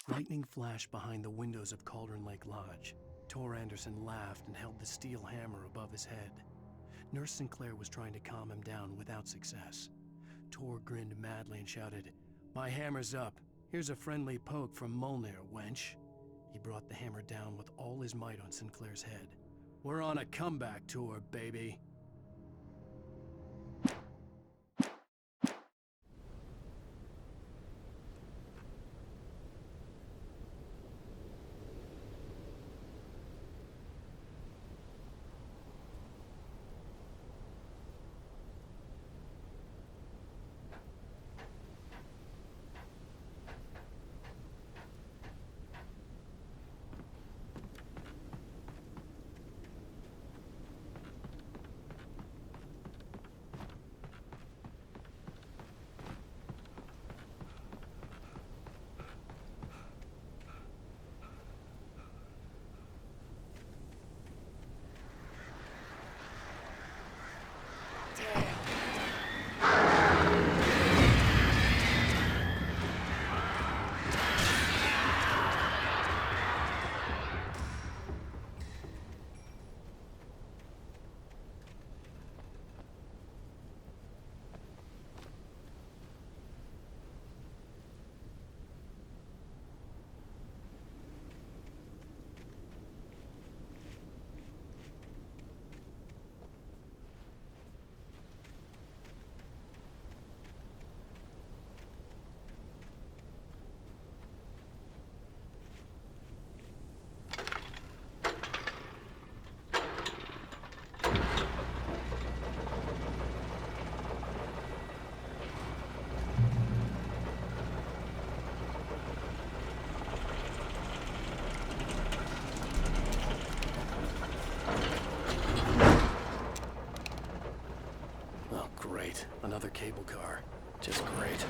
Lightning flashed behind the windows of Cauldron Lake Lodge. Tor Anderson laughed and held the steel hammer above his head. Nurse Sinclair was trying to calm him down without success. Tor grinned madly and shouted, "My hammer's up. Here's a friendly poke from Molnir, wench." He brought the hammer down with all his might on Sinclair's head. "We're on a comeback tour, baby." Great. Another cable car. Just great.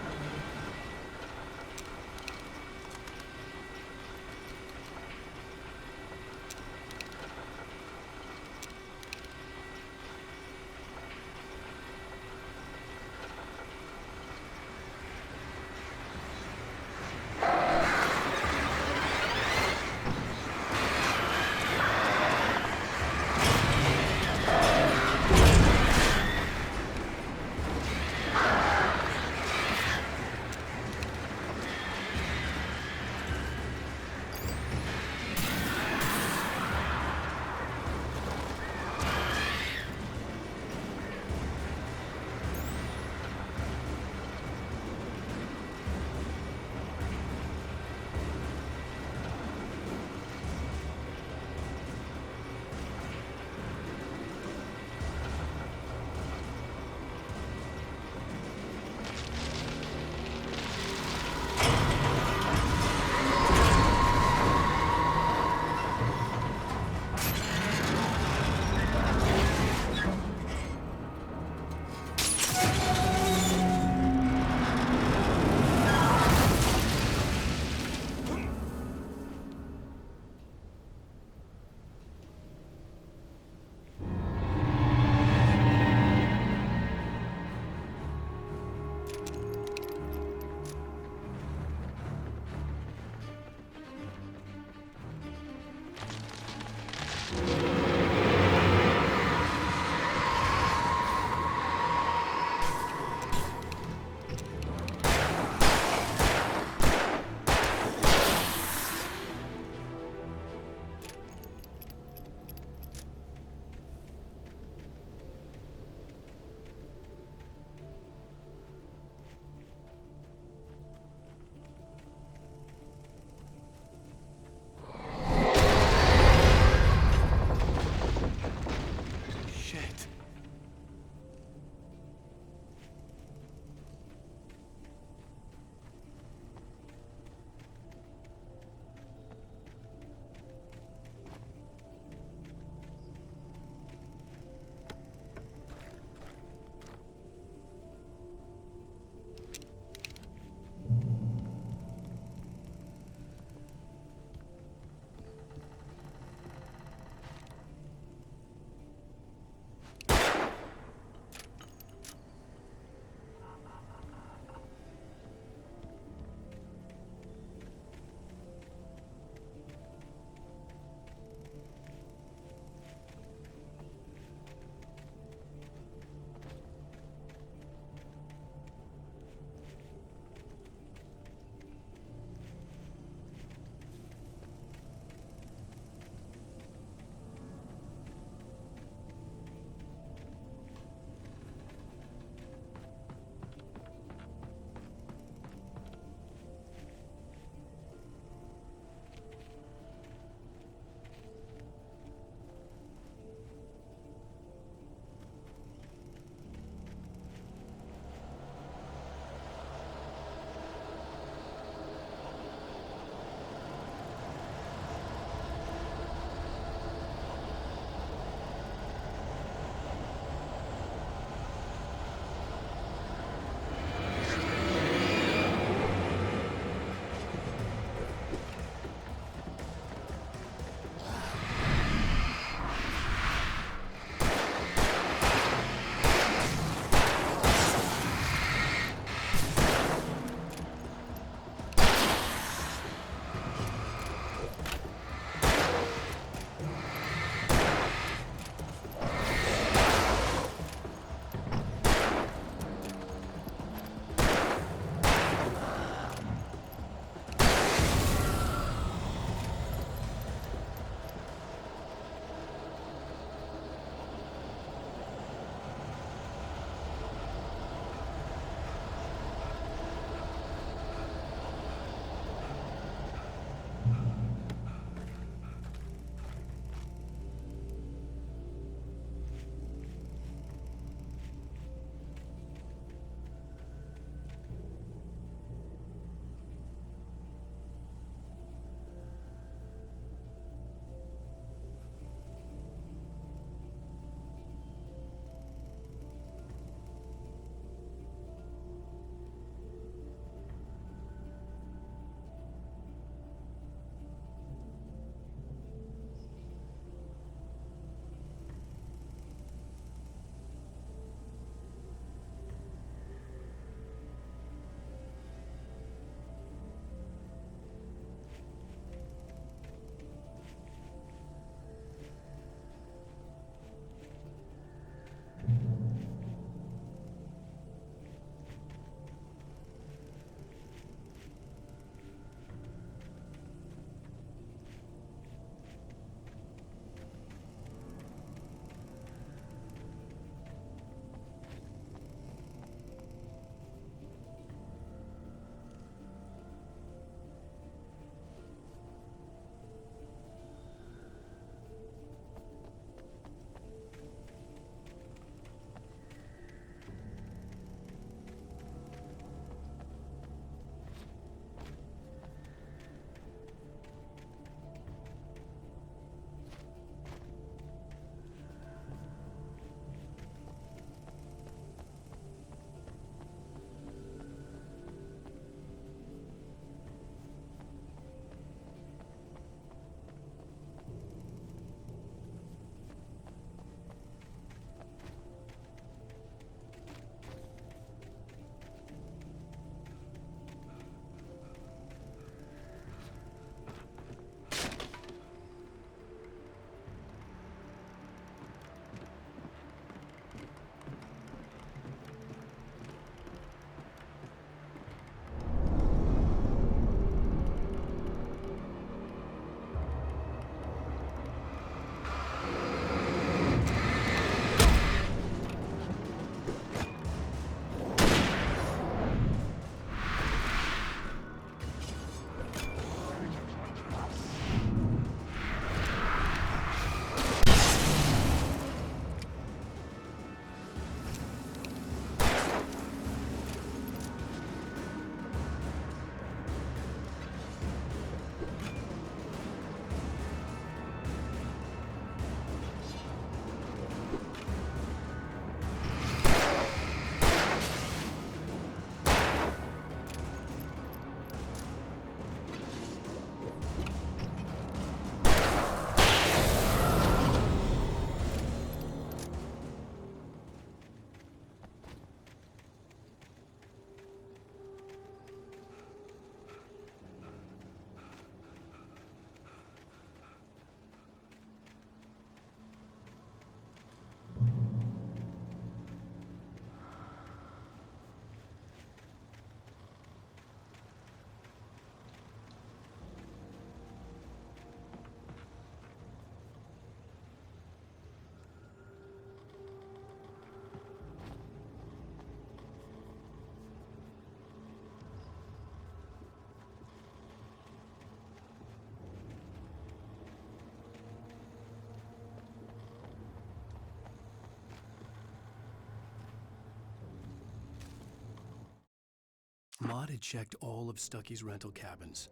Mott had checked all of Stucky's rental cabins.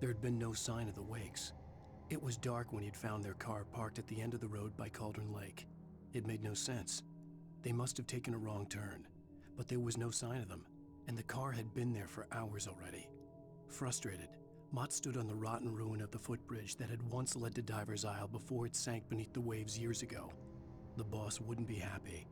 There had been no sign of the Wakes. It was dark when he'd found their car parked at the end of the road by Cauldron Lake. It made no sense. They must have taken a wrong turn, but there was no sign of them, and the car had been there for hours already. Frustrated, Mott stood on the rotten ruin of the footbridge that had once led to Diver's Isle before it sank beneath the waves years ago. The boss wouldn't be happy.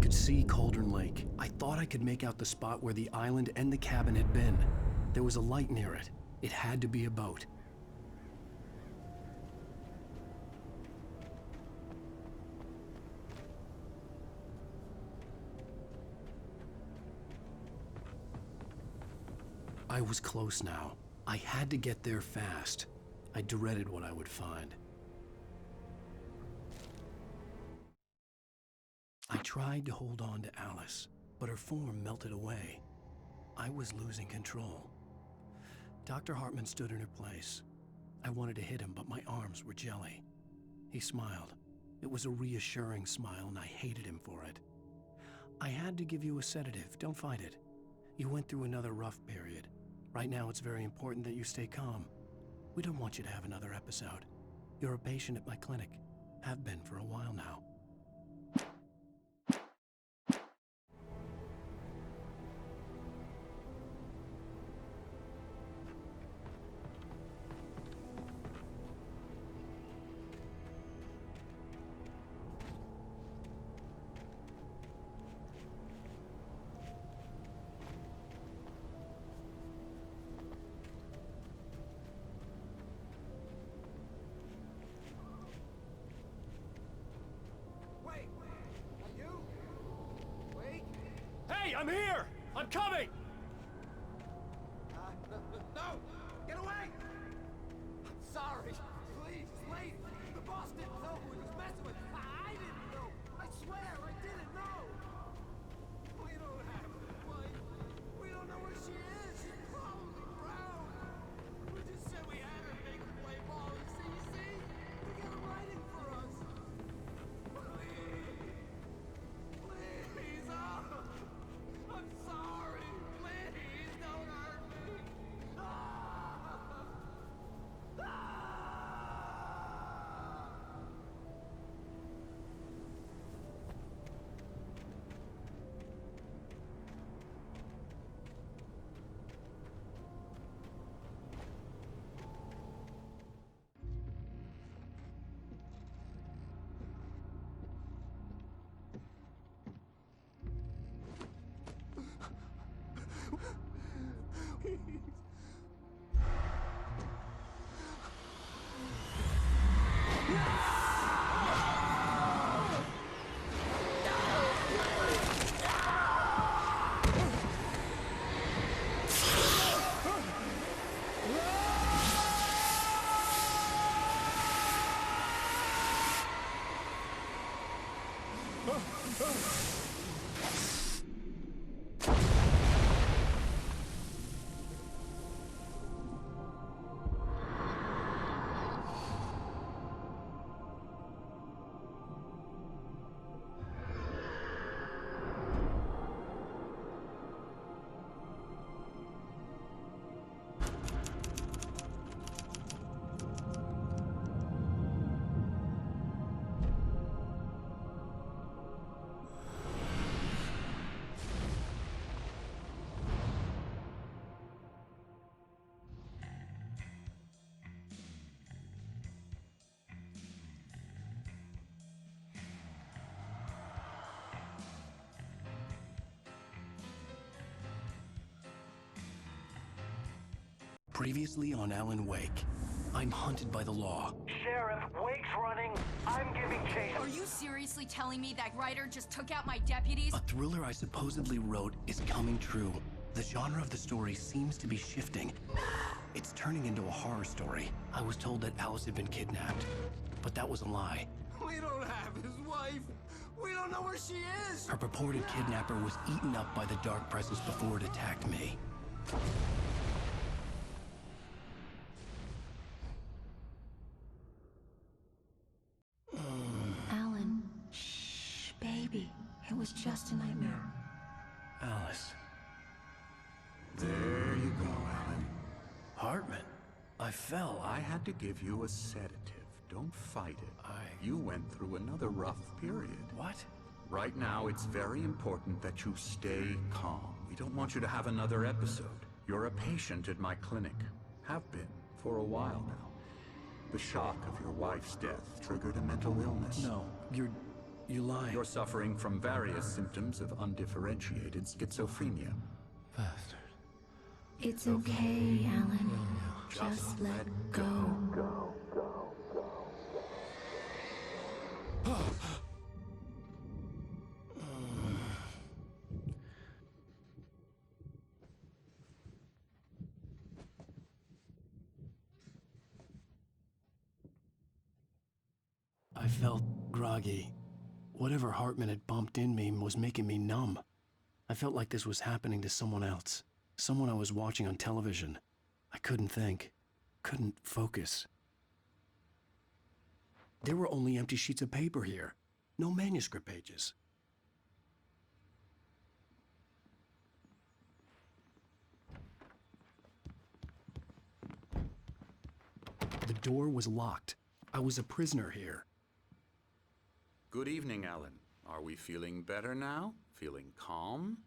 could see Cauldron Lake. I thought I could make out the spot where the island and the cabin had been. There was a light near it. It had to be a boat. I was close now. I had to get there fast. I dreaded what I would find. I tried to hold on to Alice, but her form melted away. I was losing control. Dr. Hartman stood in her place. I wanted to hit him, but my arms were jelly. He smiled. It was a reassuring smile, and I hated him for it. I had to give you a sedative. Don't fight it. You went through another rough period. Right now, it's very important that you stay calm. We don't want you to have another episode. You're a patient at my clinic. Have been for a while now. Hey, I'm here! I'm coming! No! Get away! I'm sorry. Please, it's late. The boss didn't know who he was messing with. I didn't know. I swear, I didn't know. We don't have a wife. We don't know where she is. She's probably drowned. We just said we had her make her play ball. You see? We got her writing for us. Please. Please, oh. I'm sorry. Please, don't hurt me. Previously on Alan Wake, I'm hunted by the law. Sheriff, Wake's running. I'm giving chase. Are you seriously telling me that writer just took out my deputies? A thriller I supposedly wrote is coming true. The genre of the story seems to be shifting. It's turning into a horror story. I was told that Alice had been kidnapped, but that was a lie. We don't have his wife. We don't know where she is. Her purported kidnapper was eaten up by the dark presence before it attacked me. Alan, shh, baby. It was just a nightmare. Alice. There you go, Alan. Hartman. I fell. I had to give you a sedative. Don't fight it. You went through another rough period. What? Right now, it's very important that you stay calm. We don't want you to have another episode. You're a patient at my clinic. Have been for a while now. The shock of your wife's death triggered a mental illness. No, you're You lie. You're suffering from various symptoms of undifferentiated schizophrenia. Bastard. It's okay, Alan. Just let go. I felt groggy. Whatever Hartman had bumped in me was making me numb. I felt like this was happening to someone else. Someone I was watching on television. I couldn't think. Couldn't focus. There were only empty sheets of paper here. No manuscript pages. The door was locked. I was a prisoner here. Good evening, Alan. Are we feeling better now? Feeling calm?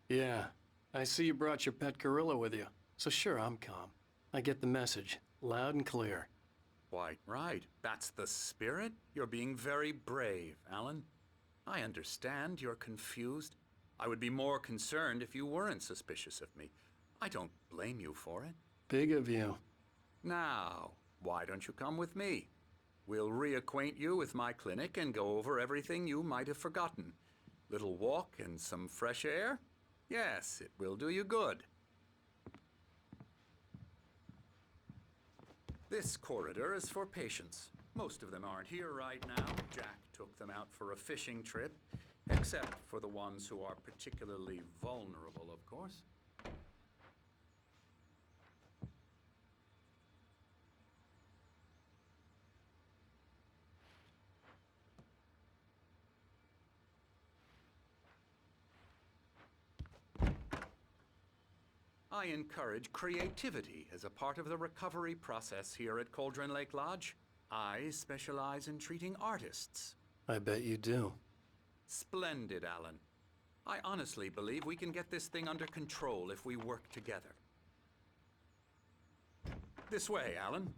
Yeah, I see you brought your pet gorilla with you. So sure, I'm calm. I get the message, loud and clear. Quite right. That's the spirit. You're being very brave, Alan. I understand you're confused. I would be more concerned if you weren't suspicious of me. I don't blame you for it. Big of you. Now, why don't you come with me? We'll reacquaint you with my clinic and go over everything you might have forgotten. Little walk and some fresh air? Yes, it will do you good. This corridor is for patients. Most of them aren't here right now. Jack took them out for a fishing trip, except for the ones who are particularly vulnerable, of course. I encourage creativity as a part of the recovery process here at Cauldron Lake Lodge. I specialize in treating artists. I bet you do. Splendid, Alan. I honestly believe we can get this thing under control if we work together. This way, Alan.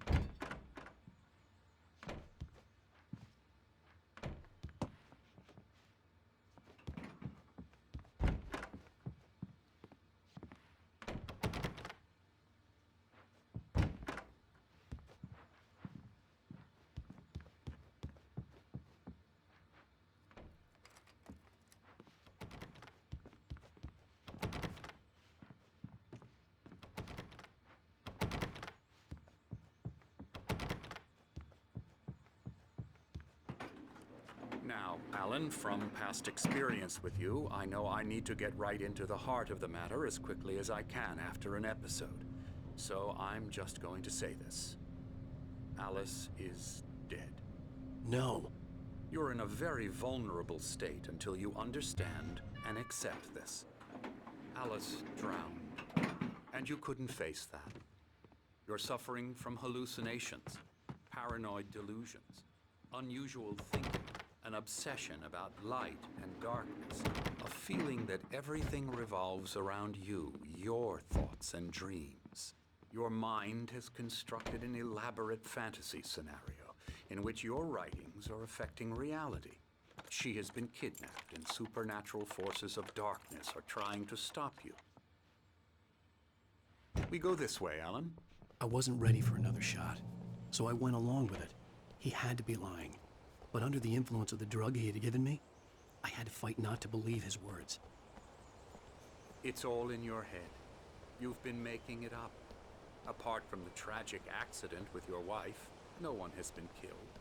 Now, Alan, from past experience with you, I know I need to get right into the heart of the matter as quickly as I can after an episode. So I'm just going to say this. Alice is dead. No. You're in a very vulnerable state until you understand and accept this. Alice drowned, and you couldn't face that. You're suffering from hallucinations, paranoid delusions, unusual thinking, an obsession about light and darkness, a feeling that everything revolves around you, your thoughts and dreams. Your mind has constructed an elaborate fantasy scenario in which your writings are affecting reality. She has been kidnapped and supernatural forces of darkness are trying to stop you. We go this way, Alan. I wasn't ready for another shot, so I went along with it. He had to be lying. But under the influence of the drug he had given me, I had to fight not to believe his words. It's all in your head. You've been making it up. Apart from the tragic accident with your wife, no one has been killed.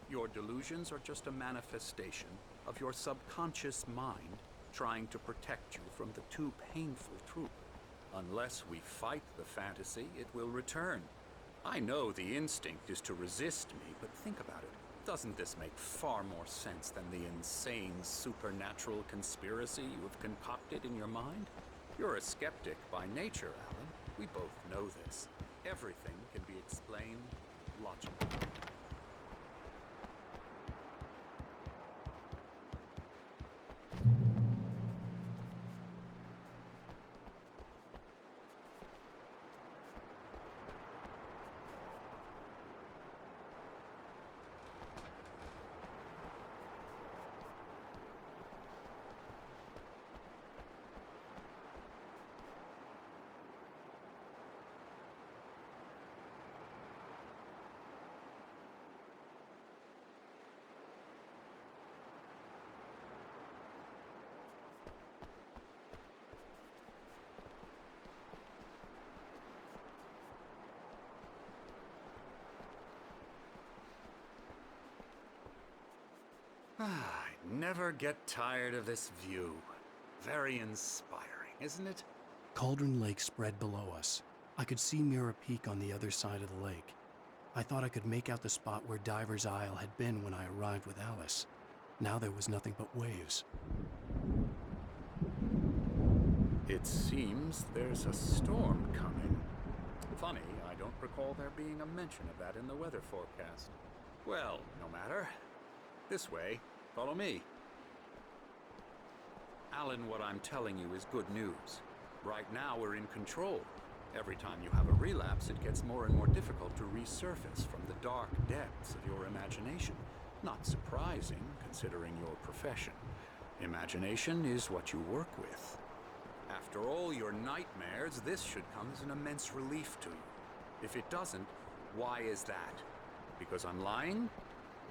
Your delusions are just a manifestation of your subconscious mind trying to protect you from the too painful truth. Unless we fight the fantasy, it will return. I know the instinct is to resist me, but think about it. Doesn't this make far more sense than the insane supernatural conspiracy you have concocted in your mind? You're a skeptic by nature, Alan. We both know this. Everything can be explained logically. never get tired of this view. Very inspiring, isn't it? Cauldron Lake spread below us. I could see Mirror Peak on the other side of the lake. I thought I could make out the spot where Diver's Isle had been when I arrived with Alice. Now there was nothing but waves. It seems there's a storm coming. Funny, I don't recall there being a mention of that in the weather forecast. Well, no matter. This way. Follow me. Alan, what I'm telling you is good news. Right now we're in control. Every time you have a relapse, it gets more and more difficult to resurface from the dark depths of your imagination. Not surprising, considering your profession. Imagination is what you work with. After all your nightmares, this should come as an immense relief to you. If it doesn't, why is that? Because I'm lying?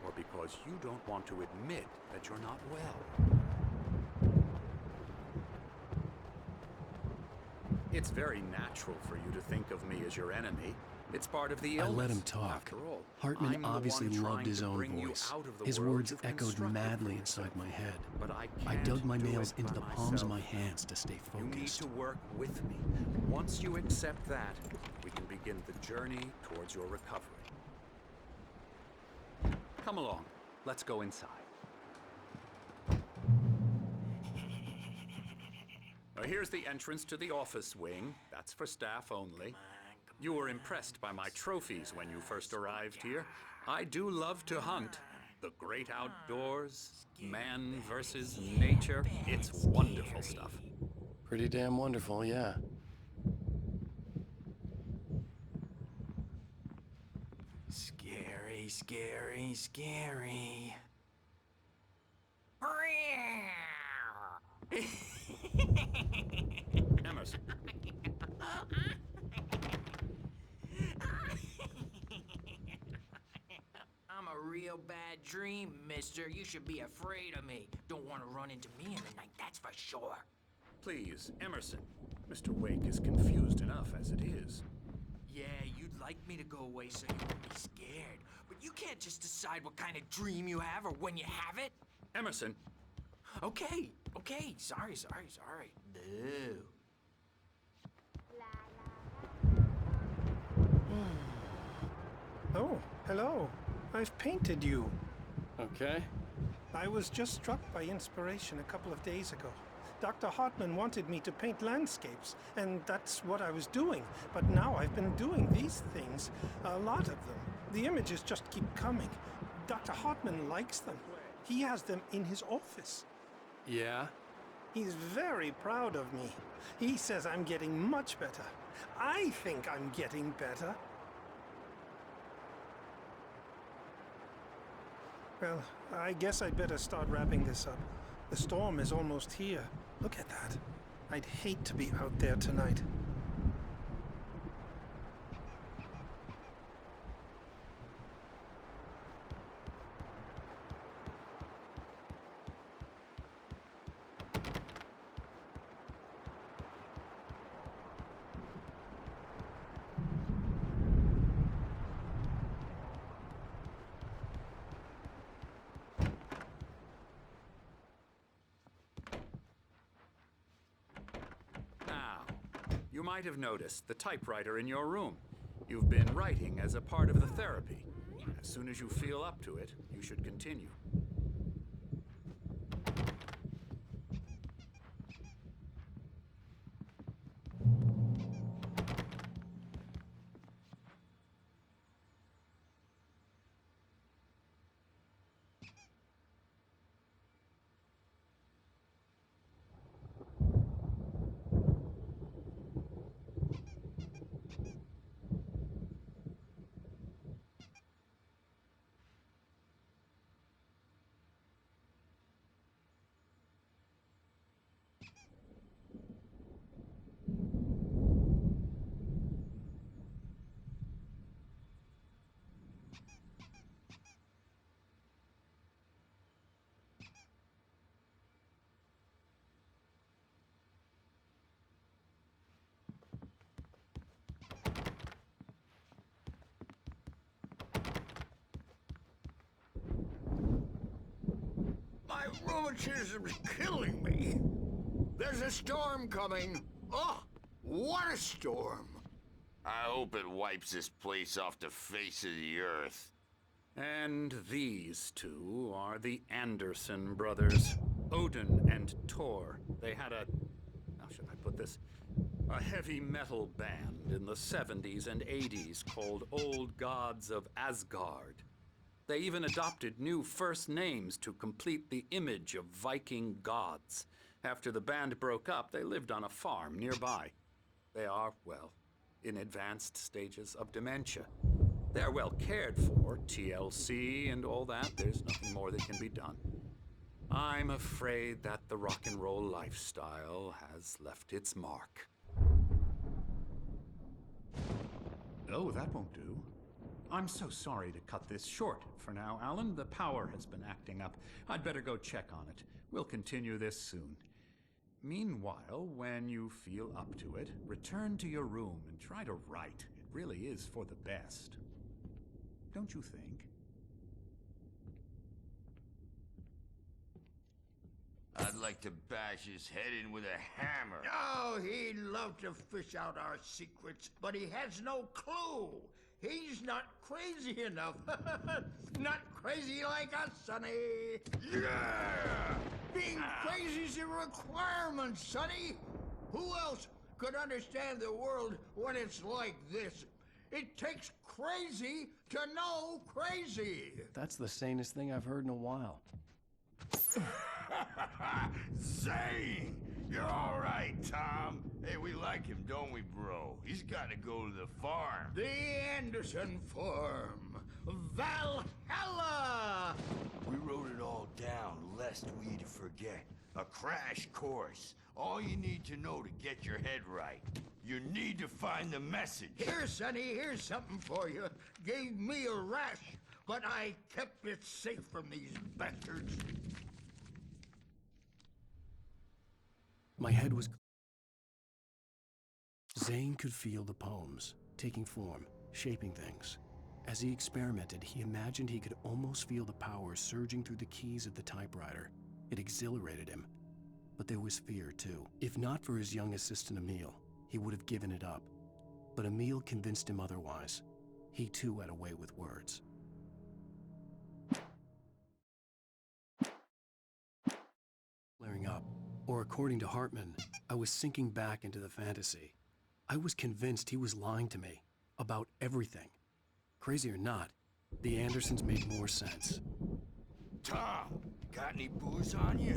Or because you don't want to admit that you're not well? It's very natural for you to think of me as your enemy. It's part of the illness. I let him talk. After all, Hartman I'm the obviously one loved trying his to own bring you voice. out of the His world words you've echoed constructed madly for inside yourself. my head. But I I can't dug my do nails it into by the palms of my myself. hands to stay You need focused. to work with me. Once you accept that, we can begin the journey towards your recovery. Come along. Let's go inside. Now, here's the entrance to the office wing. That's for staff only. You were impressed by my trophies when you first arrived here. I do love to hunt. The great outdoors, man versus nature. It's wonderful stuff. Pretty damn wonderful, yeah. Scary, scary, scary. Emerson. I'm a real bad dream, mister. You should be afraid of me. Don't want to run into me in the night, that's for sure. Please, Emerson. Mr. Wake is confused enough as it is. Yeah, you'd like me to go away so you won't be scared. But you can't just decide what kind of dream you have or when you have it. Emerson, Okay. Sorry. Boo. Oh, hello. I've painted you. Okay. I was just struck by inspiration a couple of days ago. Dr. Hartman wanted me to paint landscapes, and that's what I was doing. But now I've been doing these things, a lot of them. The images just keep coming. Dr. Hartman likes them. He has them in his office. Yeah? He's very proud of me. He says I'm getting much better. I think I'm getting better. Well, I guess I'd better start wrapping this up. The storm is almost here. Look at that. I'd hate to be out there tonight. now, you might have noticed the typewriter in your room. You've been writing as a part of the therapy. As soon as you feel up to it, you should continue. My rheumatism's killing me. There's a storm coming. Oh, what a storm. I hope it wipes this place off the face of the earth. And these two are the Anderson brothers, Odin and Tor. They had a, how should I put this? A heavy metal band in the 70s and 80s called Old Gods of Asgard. They even adopted new first names to complete the image of Viking gods. After the band broke up, they lived on a farm nearby. They are, well, in advanced stages of dementia. They're well cared for, TLC and all that. There's nothing more that can be done. I'm afraid that the rock and roll lifestyle has left its mark. Oh, that won't do. I'm so sorry to cut this short for now, Alan. The power has been acting up. I'd better go check on it. We'll continue this soon. Meanwhile, when you feel up to it, return to your room and try to write. It really is for the best. Don't you think? I'd like to bash his head in with a hammer. Oh, he'd love to fish out our secrets, but he has no clue. He's not crazy enough. Not crazy like us, Sonny. Yeah! Being crazy's a requirement, Sonny. Who else could understand the world when it's like this? It takes crazy to know crazy. That's the sanest thing I've heard in a while. Zane! You're all right, Tom. Hey, we like him, don't we, bro? He's got to go to the farm. The Anderson Farm. Valhalla! We wrote it all down, lest we'd forget. A crash course. All you need to know to get your head right. You need to find the message. Here, Sonny, here's something for you. Gave me a rash, but I kept it safe from these bastards. My head was... Zane could feel the poems, taking form, shaping things. As he experimented, he imagined he could almost feel the power surging through the keys of the typewriter. It exhilarated him. But there was fear, too. If not for his young assistant Emil, he would have given it up. But Emil convinced him otherwise. He, too, had a way with words. Flaring up. Or according to Hartman, I was sinking back into the fantasy. I was convinced he was lying to me about everything. Crazy or not, the Andersons made more sense. Tom, got any booze on you?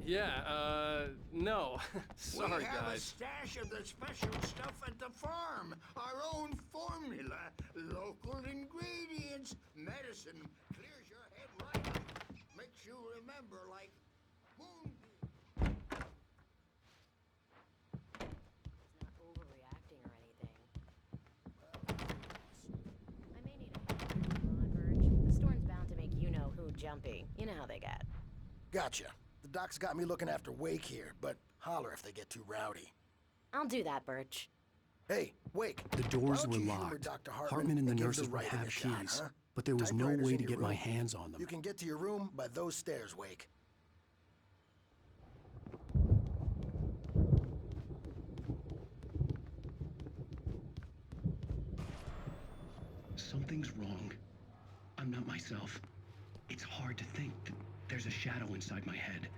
Yeah, no. Sorry, we have guys. a stash of the special stuff at the farm. Our own formula. Local ingredients. Medicine clears your head right up. Makes you remember like moonbeam. Not overreacting or anything. I may need a hand. Come on, Verge. The storm's bound to make you-know-who jumpy. You know how they get. Gotcha. The doc's got me looking after Wake here, but holler if they get too rowdy. I'll do that, Birch. Hey, Wake. The doors were locked. Hartman and the nurses would have keys, but there was no way to get my hands on them. You can get to your room by those stairs, Wake. Something's wrong. I'm not myself. It's hard to think that there's a shadow inside my head.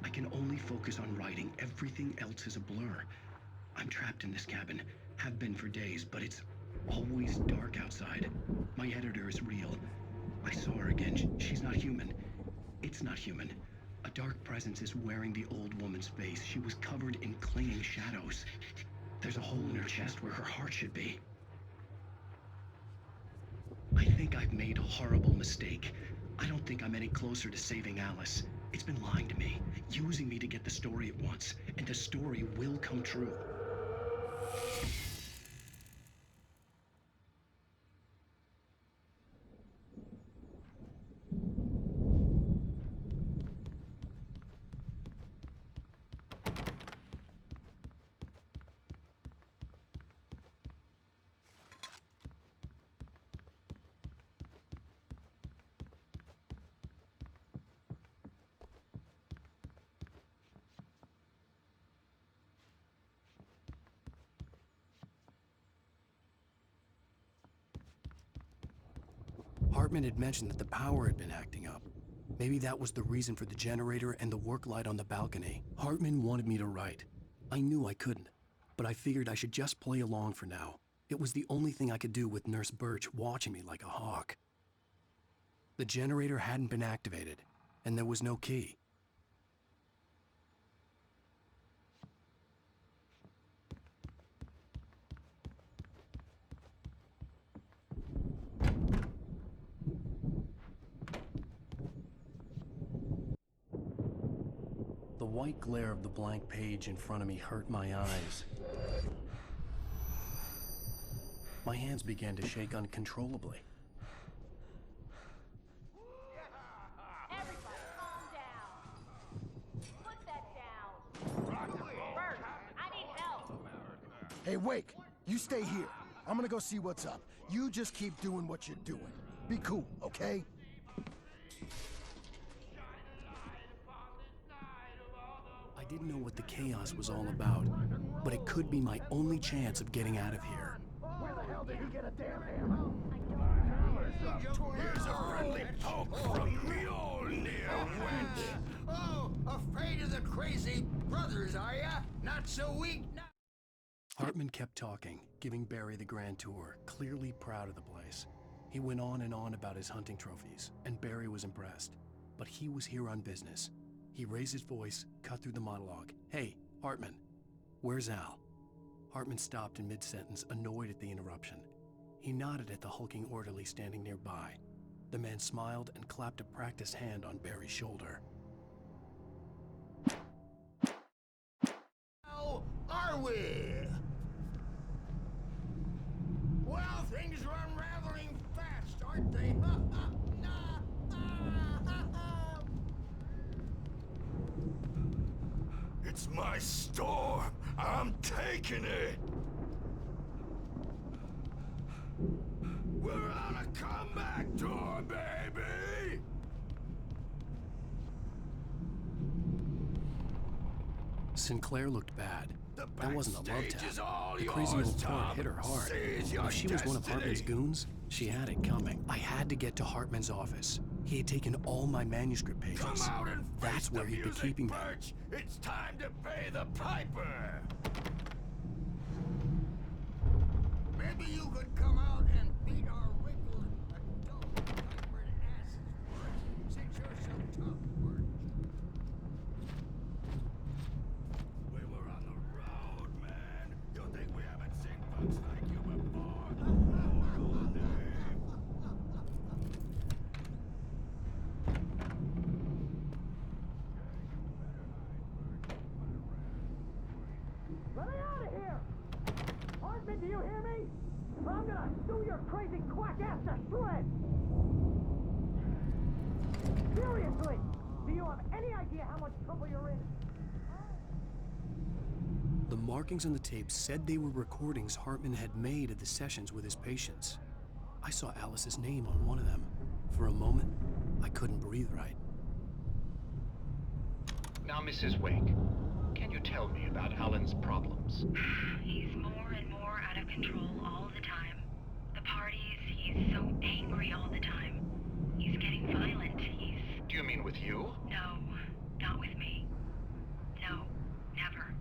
I can only focus on writing. Everything else is a blur. I'm trapped in this cabin. Have been for days, but it's always dark outside. My editor is real. I saw her again. She's not human. It's not human. A dark presence is wearing the old woman's face. She was covered in clinging shadows. There's a hole in her chest where her heart should be. I think I've made a horrible mistake. I don't think I'm any closer to saving Alice. It's been lying to me, using me to get the story it wants, and the story will come true. Hartman had mentioned that the power had been acting up. Maybe that was the reason for the generator and the work light on the balcony. Hartman wanted me to write. I knew I couldn't, but I figured I should just play along for now. It was the only thing I could do with Nurse Birch watching me like a hawk. The generator hadn't been activated, and there was no key. The white glare of the blank page in front of me hurt my eyes. My hands began to shake uncontrollably. Everybody, calm down. Put that down. Bert, I need help. Hey, Wake, you stay here. I'm gonna go see what's up. You just keep doing what you're doing. Be cool, okay? I didn't know what the chaos was all about, but it could be my only chance of getting out of here. Where the hell did he get a damn ammo? Here's a friendly poke from Mjolnir, wench. Oh, afraid of the crazy brothers, are ya? Not so weak now. Hartman kept talking, giving Barry the grand tour, clearly proud of the place. He went on and on about his hunting trophies, and Barry was impressed. But he was here on business. He raised his voice, cut through the monologue. Hey, Hartman, where's Al? Hartman stopped in mid-sentence, annoyed at the interruption. He nodded at the hulking orderly standing nearby. The man smiled and clapped a practiced hand on Barry's shoulder. How are we? Well, things are unraveling fast, aren't they? It's my storm. I'm taking it. We're on a comeback tour, baby. Sinclair looked bad. That wasn't a love backstage is tap. all The crazy yours, old tart Tom. hit her hard. Seize your If she was one of Hartman's destiny. goons, she had it coming. I had to get to Hartman's office. He had taken all my manuscript pages. Come out and face That's where the he'd been music, keeping them. Birch. It's time to pay the piper. Maybe you could come out and beat our wrinkled adult diapered asses for us, since you're so tough, Bert. We were on the road, man. You think we haven't seen bugs like you before? Let me out of here! Hartman, do you hear me? I'm gonna sue your crazy quack ass to shreds! Seriously! Do you have any idea how much trouble you're in? The markings on the tape said they were recordings Hartman had made of the sessions with his patients. I saw Alice's name on one of them. For a moment, I couldn't breathe right. Now, Mrs. Wake, can you tell me about Alan's problems? He's more and more out of control all the time. The parties, he's so angry all the time. He's getting violent. Do you mean with you? No, not with me. No, never.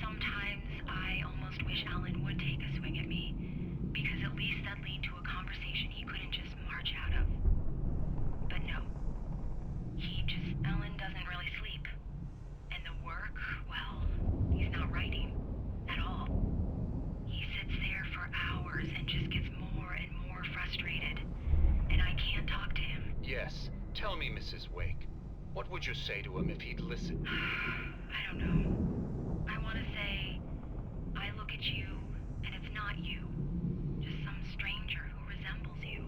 Sometimes I almost wish Alan would take a swing at me, because at least that'd lead to a conversation he couldn't just march out of. But no. Alan doesn't really sleep. And the work, well, he's not writing at all. He sits there for hours and just gets more and more frustrated. And I can't talk to him. Yes. Tell me, Mrs. Wake. What would you say to him if he'd listen? I don't know. I want to say, I look at you, and it's not you. Just some stranger who resembles you.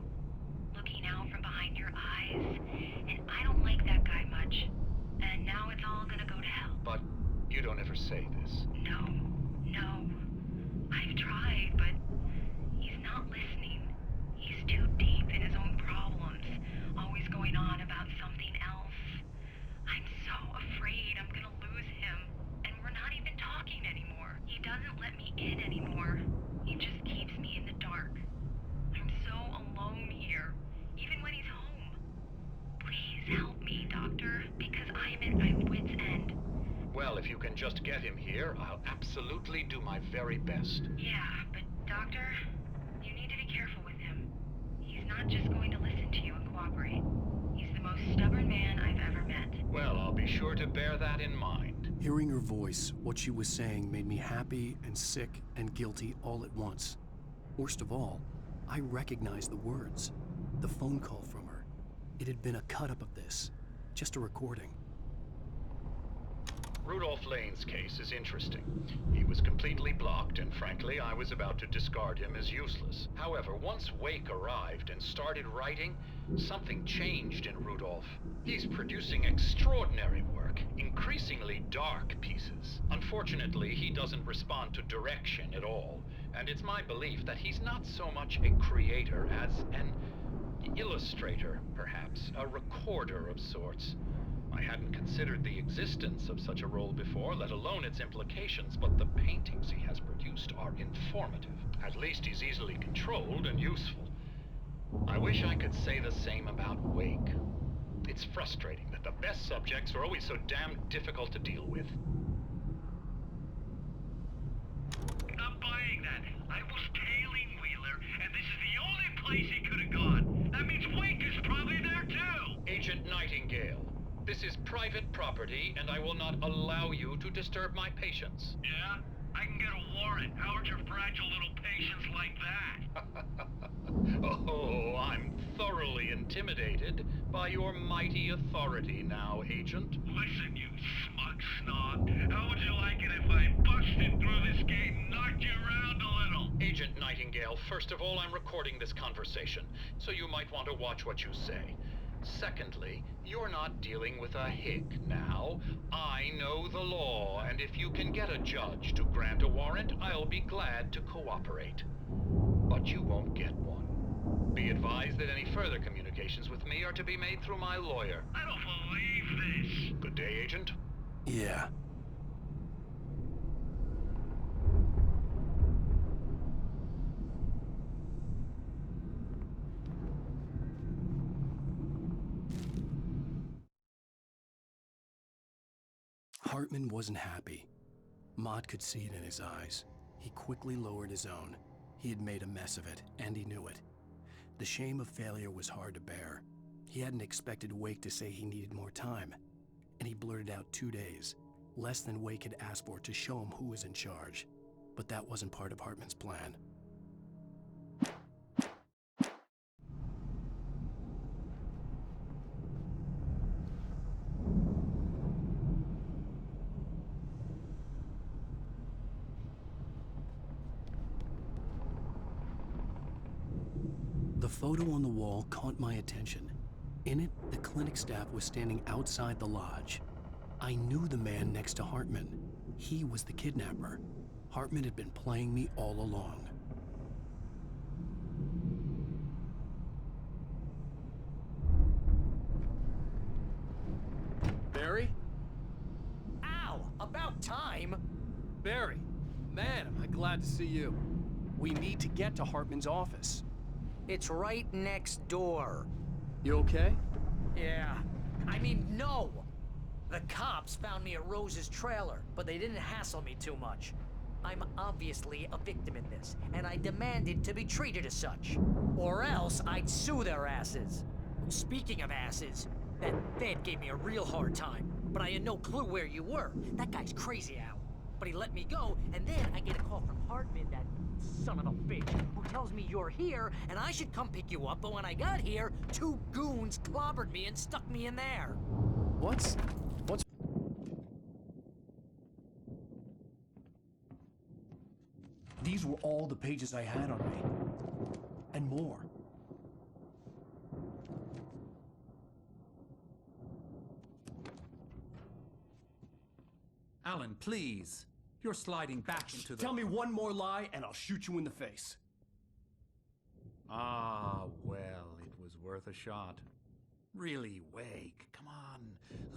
Looking out from behind your eyes. And I don't like that guy much. And now it's all gonna go to hell. But you don't ever say this. No. I've tried, but he's not listening. He's too deep in his own problems, always going on about something else. I'm so afraid I'm gonna lose him, and we're not even talking anymore. He doesn't let me in anymore. He just keeps me in the dark. I'm can just get him here, I'll absolutely do my very best. Yeah, but Doctor, you need to be careful with him. He's not just going to listen to you and cooperate. He's the most stubborn man I've ever met. Well, I'll be sure to bear that in mind. Hearing her voice, what she was saying made me happy and sick and guilty all at once. Worst of all, I recognized the words. The phone call from her. It had been a cut-up of this. Just a recording. Rudolph Lane's case is interesting. He was completely blocked, and frankly, I was about to discard him as useless. However, once Wake arrived and started writing, something changed in Rudolph. He's producing extraordinary work, increasingly dark pieces. Unfortunately, he doesn't respond to direction at all, and it's my belief that he's not so much a creator as an illustrator, perhaps, a recorder of sorts. I hadn't considered the existence of such a role before, let alone its implications, but the paintings he has produced are informative. At least he's easily controlled and useful. I wish I could say the same about Wake. It's frustrating that the best subjects are always so damn difficult to deal with. Not buying that. I was tailing Wheeler, and this is the only place he could have gone. That means Wake is probably there too! Agent Nightingale, this is private property, and I will not allow you to disturb my patients. Yeah? I can get a warrant. How are your fragile little patients like that? Oh, I'm thoroughly intimidated by your mighty authority now, Agent. Listen, you smug snob. How would you like it if I busted through this gate and knocked you around a little? Agent Nightingale, first of all, I'm recording this conversation, so you might want to watch what you say. Secondly, you're not dealing with a hick now. I know the law, and if you can get a judge to grant a warrant, I'll be glad to cooperate. But you won't get one. Be advised that any further communications with me are to be made through my lawyer. I don't believe this. Good day, Agent. Yeah. Hartman wasn't happy. Mott could see it in his eyes. He quickly lowered his own. He had made a mess of it, and he knew it. The shame of failure was hard to bear. He hadn't expected Wake to say he needed more time, and he blurted out 2 days, less than Wake had asked for to show him who was in charge. But that wasn't part of Hartman's plan. The photo on the wall caught my attention. In it, the clinic staff was standing outside the lodge. I knew the man next to Hartman. He was the kidnapper. Hartman had been playing me all along. Barry? Ow! About time! Barry, man, am I glad to see you. We need to get to Hartman's office. It's right next door. You okay? Yeah. I mean, no! The cops found me at Rose's trailer, but they didn't hassle me too much. I'm obviously a victim in this, and I demanded to be treated as such. Or else I'd sue their asses. Speaking of asses, that Fed gave me a real hard time, but I had no clue where you were. That guy's crazy, Al. But he let me go, and then I get a call from Hartman, that son of a bitch, who tells me you're here, and I should come pick you up, but when I got here, 2 goons clobbered me and stuck me in there. What's... These were all the pages I had on me. And more. Alan, please. You're sliding back into the... Tell me one more lie and I'll shoot you in the face. Ah, well, it was worth a shot. Really, Wake, come on.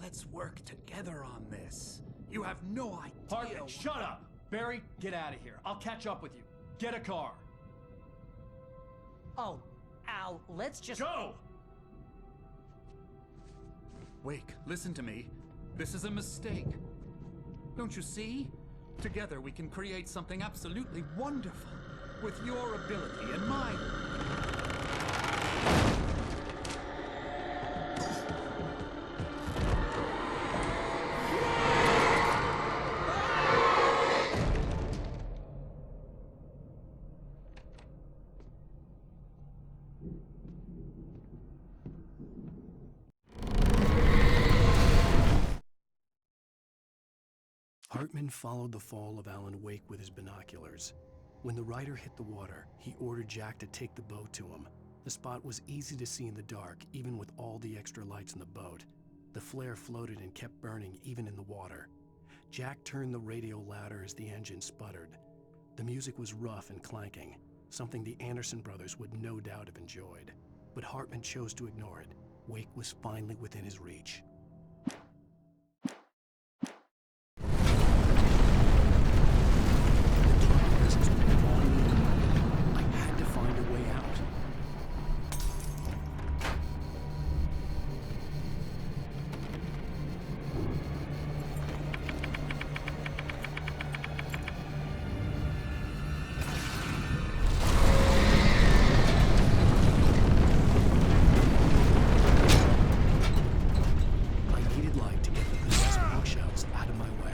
Let's work together on this. You have no idea... Hartman, shut up! Barry, get out of here. I'll catch up with you. Get a car. Oh, Al, let's just... Go! Wake, listen to me. This is a mistake. Don't you see? Together we can create something absolutely wonderful. With your ability and mine. Hartman followed the fall of Alan Wake with his binoculars. When the rider hit the water, he ordered Jack to take the boat to him. The spot was easy to see in the dark, even with all the extra lights in the boat. The flare floated and kept burning even in the water. Jack turned the radio louder as the engine sputtered. The music was rough and clanking, something the Anderson brothers would no doubt have enjoyed. But Hartman chose to ignore it. Wake was finally within his reach. I had to find a way out. I needed light to get the possessed bookshelves out of my way.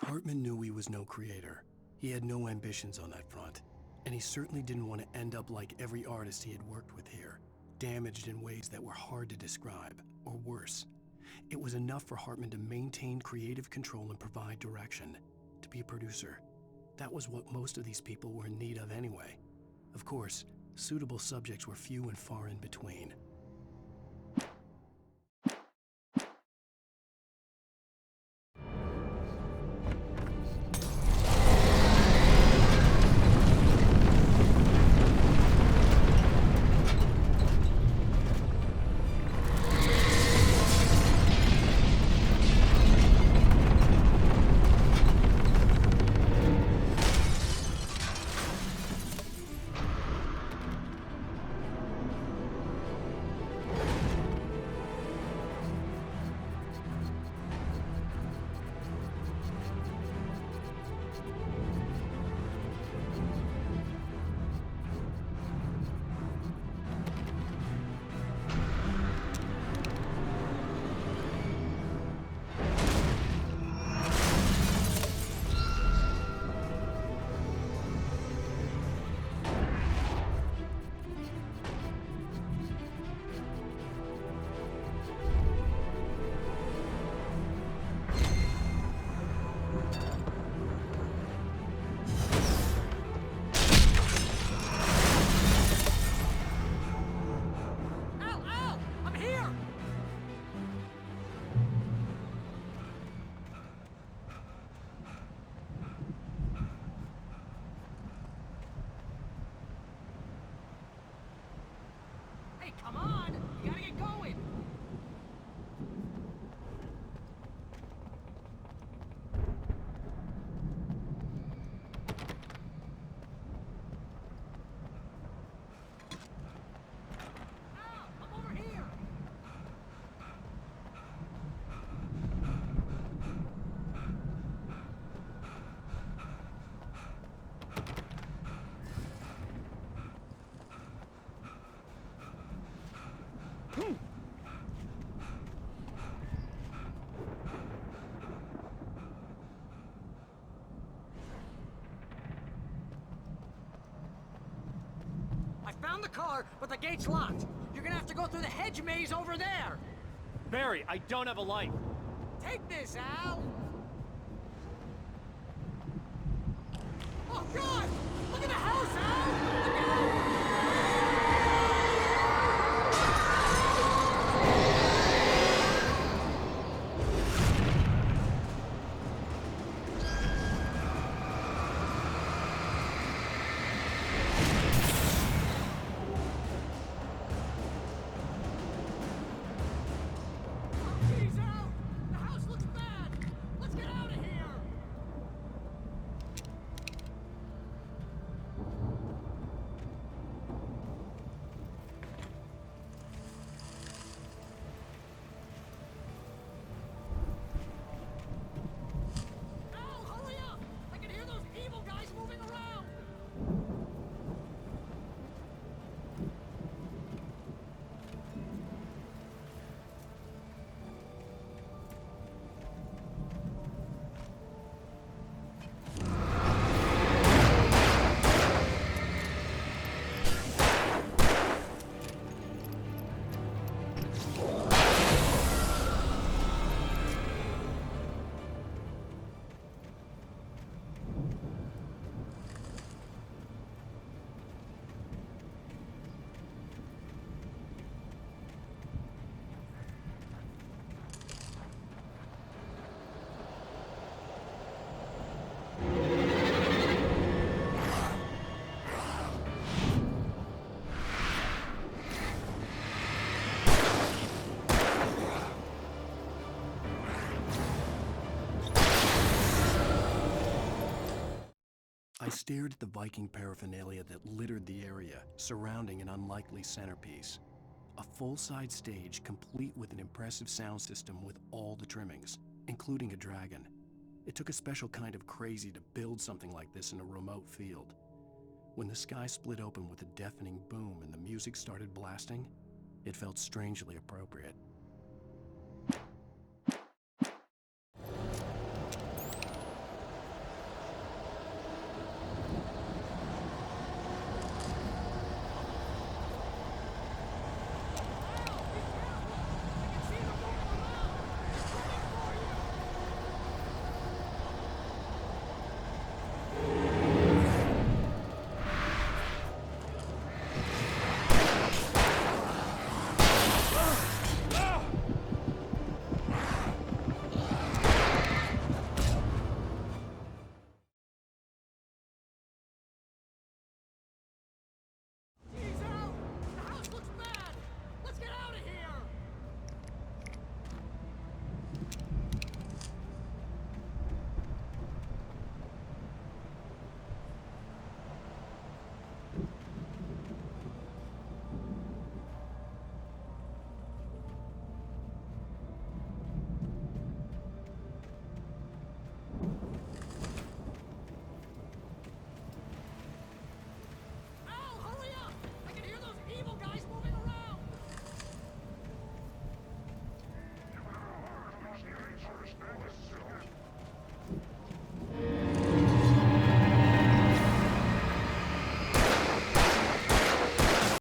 Hartman knew he was no creator. He had no ambitions on that front. And he certainly didn't want to end up like every artist he had worked with here, damaged in ways that were hard to describe, or worse. It was enough for Hartman to maintain creative control and provide direction, to be a producer. That was what most of these people were in need of anyway. Of course, suitable subjects were few and far in between. Come on! You gotta get going! I'm over here! I found the car, but the gate's locked. You're gonna have to go through the hedge maze over there. Barry, I don't have a light. Take this, Al! Oh, God! Look at the house, Al! Look out! I stared at the Viking paraphernalia that littered the area, surrounding an unlikely centerpiece. A full-size stage complete with an impressive sound system with all the trimmings, including a dragon. It took a special kind of crazy to build something like this in a remote field. When the sky split open with a deafening boom and the music started blasting, it felt strangely appropriate.